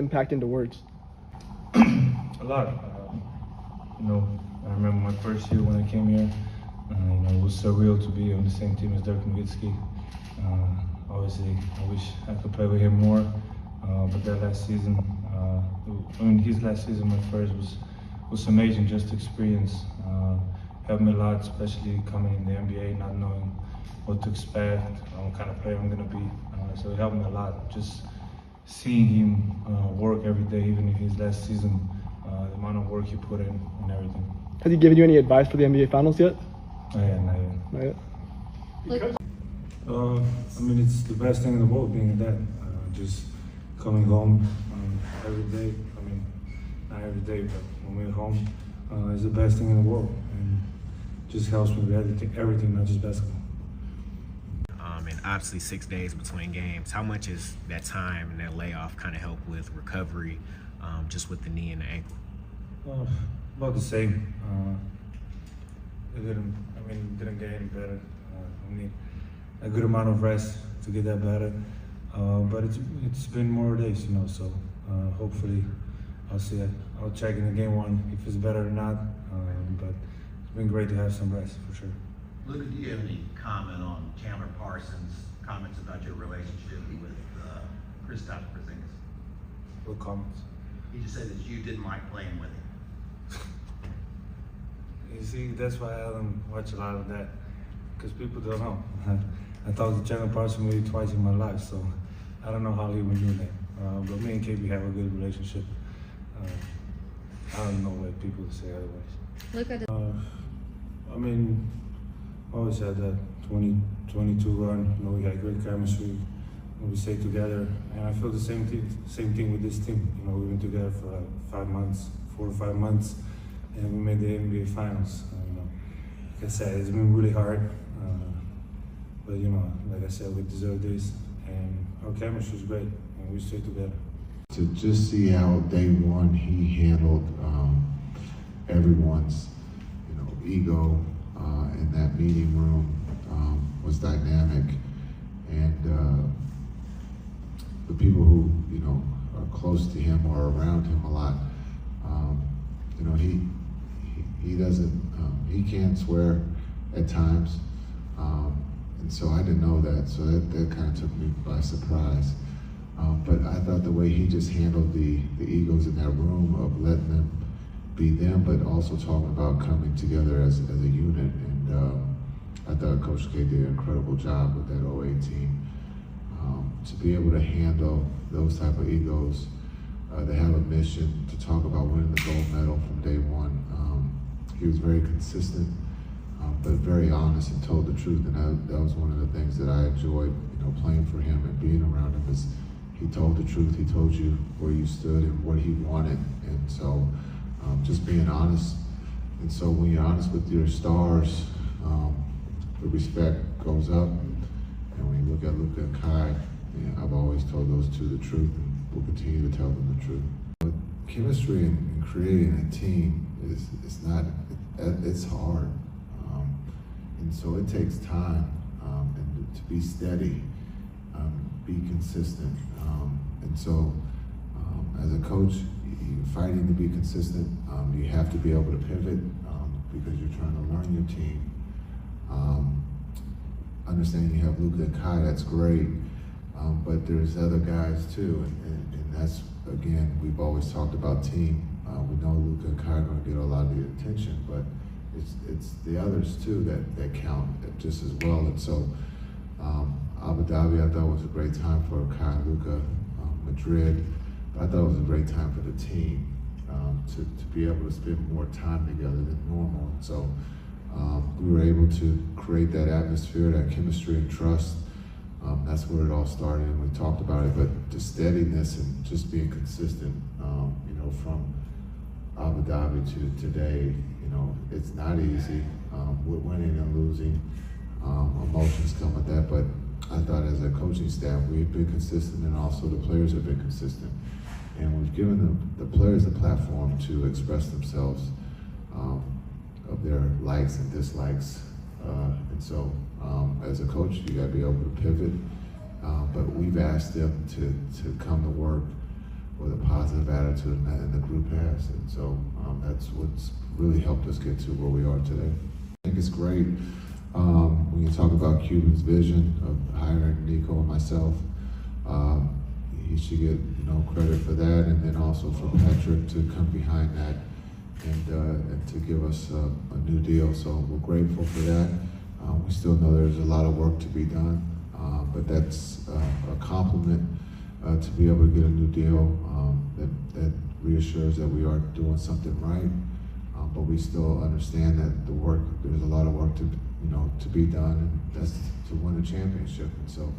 impact into words? A lot. I remember my first year when I came here. It was surreal to be on the same team as Dirk. Obviously, I wish I could play with him more. But that last season, his last season, my first, was amazing. Just to experience. Helped me a lot, especially coming in the NBA, not knowing what to expect, what kind of player I'm going to be. So it helped me a lot. Just seeing him work every day, even in his last season, the amount of work he put in and everything. Has he given you any advice for the NBA Finals yet? Not yet. Not yet? It's the best thing in the world being a dad. Just coming home every day. Not every day, but when we're home, is the best thing in the world. And just helps me with everything, not just basketball. And obviously 6 days between games. How much is that time and that layoff kind of help with recovery, just with the knee and the ankle? About the same. It didn't get any better. I need a good amount of rest to get that better. But it's been more days, so hopefully I'll see it. I'll check in the game one if it's better or not. But it's been great to have some rest for sure. Luka, do you have any comment on Chandler Parsons' comments about your relationship with Kristaps Porzingis? What comments? He just said that you didn't like playing with him. You see, that's why I don't watch a lot of that, because people don't know. I talked to Chandler Parsons maybe twice in my life, so I don't know how he would do that. But me and KB have a good relationship. I don't know what people say otherwise. Look at Always had that 20-22 run. We had great chemistry. We stayed together, and I feel the same thing with this team. We've been together for 5 months, 4 or 5 months, and we made the NBA Finals. Like I said, it's been really hard, but like I said, we deserve this, and our chemistry is great, and we stayed together. To just see how day one he handled everyone's, ego in that meeting room was dynamic, and the people who are close to him or around him a lot, he doesn't he can swear at times, and so I didn't know that, so that kind of took me by surprise. But I thought the way he just handled the egos in that room of letting them be them, but also talking about coming together as a unit. And I thought Coach K did an incredible job with that 08 team. To be able to handle those type of egos, to have a mission, to talk about winning the gold medal from day one. He was very consistent, but very honest and told the truth. And that was one of the things that I enjoyed, playing for him and being around him, is he told the truth. He told you where you stood and what he wanted. And so just being honest. And so when you're honest with your stars, the respect goes up. And when you look at Luka and Kai, I've always told those two the truth, and we'll continue to tell them the truth. But chemistry and creating a team it's hard. And so it takes time, and to be steady, be consistent. And so as a coach, you're fighting to be consistent. You have to be able to pivot because you're trying to learn your team. Understanding you have Luka and Kai, that's great. But there's other guys too, and that's, again, we've always talked about team. We know Luka and Kai are going to get a lot of the attention, but it's the others too that count just as well. And so Abu Dhabi, I thought was a great time for Kai and Luka. Madrid, but I thought it was a great time for the team to be able to spend more time together than normal. So we were able to create that atmosphere, that chemistry and trust. That's where it all started, and we talked about it. But the steadiness and just being consistent, from Abu Dhabi to today, it's not easy with winning and losing. Emotions come with that, but I thought as a coaching staff, we've been consistent, and also the players have been consistent. And we've given the players a platform to express themselves of their likes and dislikes. And so as a coach, you gotta be able to pivot. But we've asked them to come to work with a positive attitude, and the group has. And so that's what's really helped us get to where we are today. I think it's great when you talk about Cuban's vision of hiring Nico and myself. He should get credit for that, and then also for Patrick to come behind that and to give us a new deal. So we're grateful for that. We still know there's a lot of work to be done, but that's a compliment to be able to get a new deal that reassures that we are doing something right. But we still understand that there's a lot of work to be done, and that's to win a championship. And so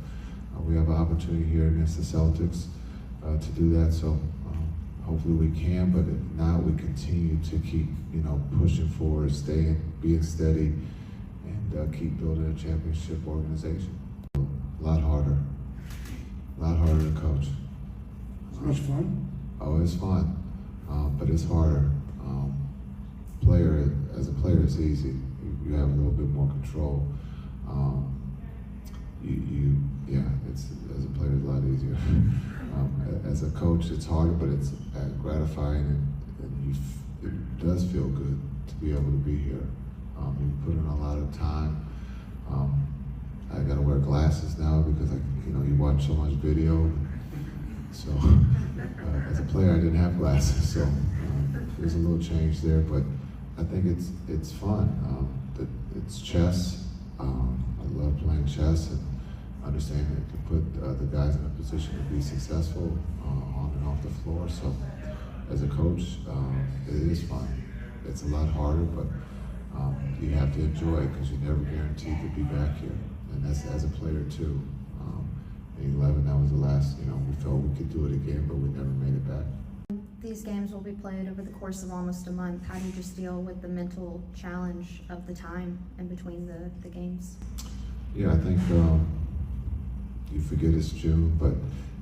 we have an opportunity here against the Celtics to do that. So hopefully we can, but if not, we continue to keep pushing forward, being steady, and keep building a championship organization. A lot harder to coach. It's much fun. Oh, it's fun, but it's harder. As a player, it's easy. You have a little bit more control. It's as a player, it's a lot easier. As a coach, it's harder, but it's gratifying, and it does feel good to be able to be here. You put in a lot of time. I got to wear glasses now because you watch so much video. So as a player, I didn't have glasses, so there's a little change there. But I think it's fun. It's chess. I love playing chess and understanding it can put the guys in a position to be successful on and off the floor. So as a coach, it is fun. It's a lot harder, but you have to enjoy it because you're never guaranteed to be back here. And that's as a player too. In 11, that was the last, we felt we could do it again, but we never made it back. These games will be played over the course of almost a month. How do you just deal with the mental challenge of the time in between the games? Yeah, I think you forget it's June, but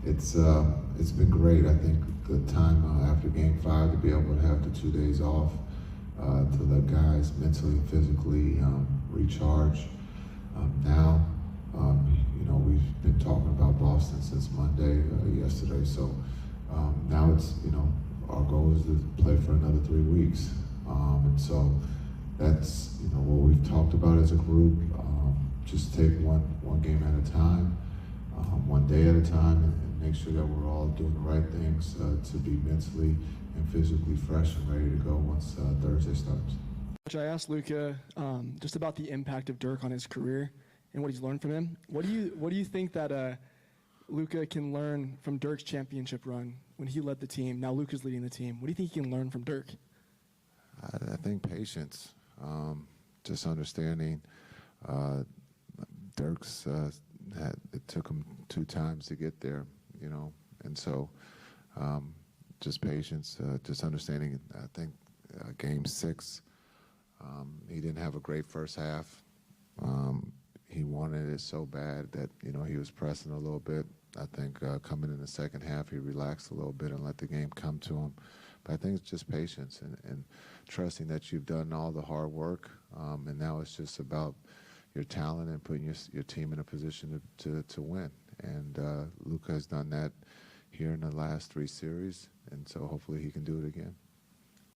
it's been great. I think the time after Game 5 to be able to have the 2 days off to let guys mentally and physically recharge. Now, we've been talking about Boston since Monday, yesterday. So now it's our goal is to play for another 3 weeks, and so that's what we've talked about as a group. Just take one game at a time, one day at a time, and make sure that we're all doing the right things to be mentally and physically fresh and ready to go once Thursday starts. Coach, I asked Luka just about the impact of Dirk on his career and what he's learned from him. What do you think that Luka can learn from Dirk's championship run when he led the team? Now Luka's leading the team. What do you think he can learn from Dirk? I think patience, just understanding. Dirk's it took him 2 times to get there, and so just patience, just understanding. I think Game 6, he didn't have a great first half. He wanted it so bad that he was pressing a little bit. I think coming in the second half, he relaxed a little bit and let the game come to him. But I think it's just patience and trusting that you've done all the hard work, and now it's just about your talent and putting your team in a position to win. And Luka has done that here in the last 3 series, and so hopefully he can do it again.